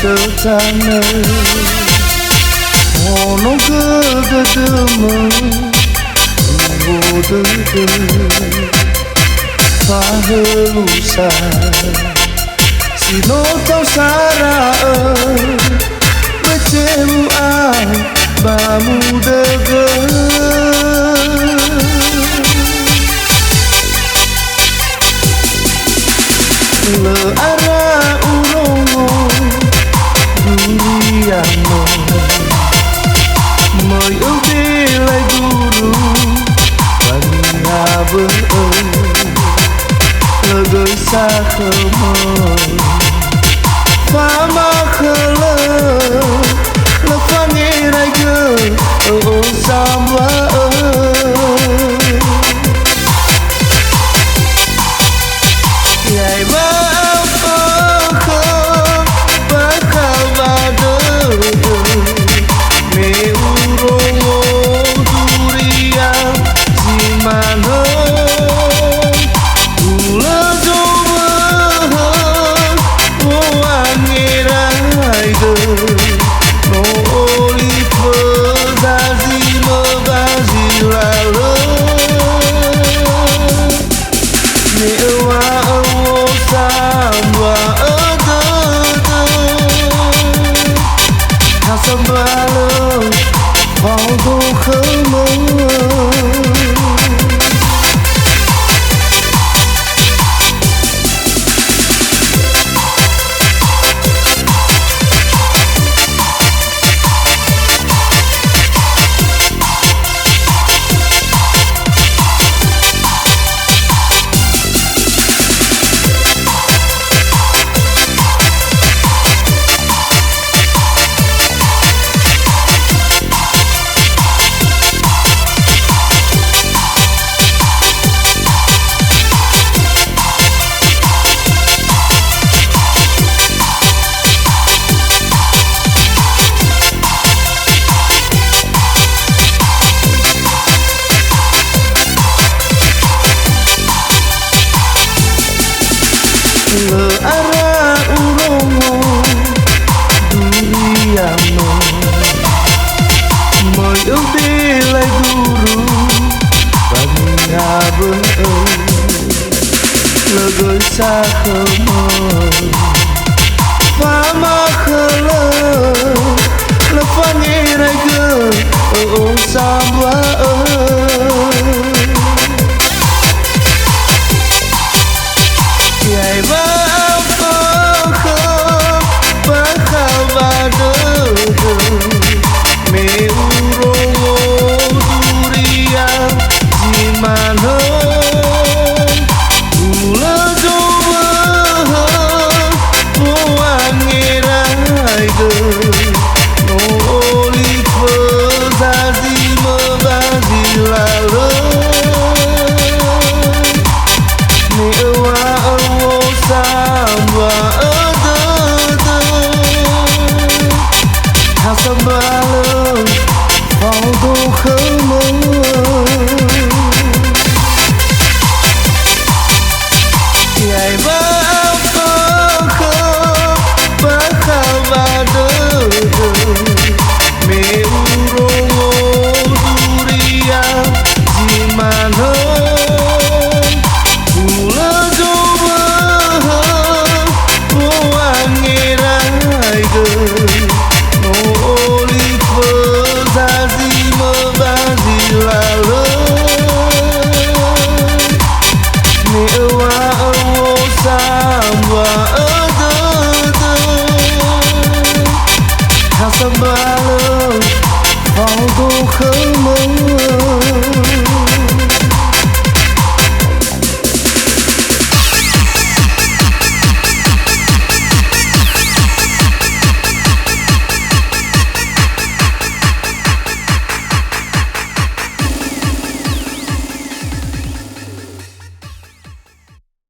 sederhana ono kededeme bodede pahelusa sino tau sara becemu ai bamu dege le ara urongo duriano mời ưu đi lại guru và nhà vợ lỡ gửi xa khờ mơ phá ma khờ lỡ lỡ phá nghe lại gơ ở ô giam vỡ Yai ba apa khờ ba khờ ba đơ me urongo duria zimano ula jova o angira haide no olive zazimo bazilalo me wa o samba Sambalo vào vô khơi mơ le ara urongo duriano mời ưu đi lại guru và nhà vợ lỡ gửi xa khờ mơ phá ma khờ lỡ lỡ phá nghe lại gơ ở ôm xa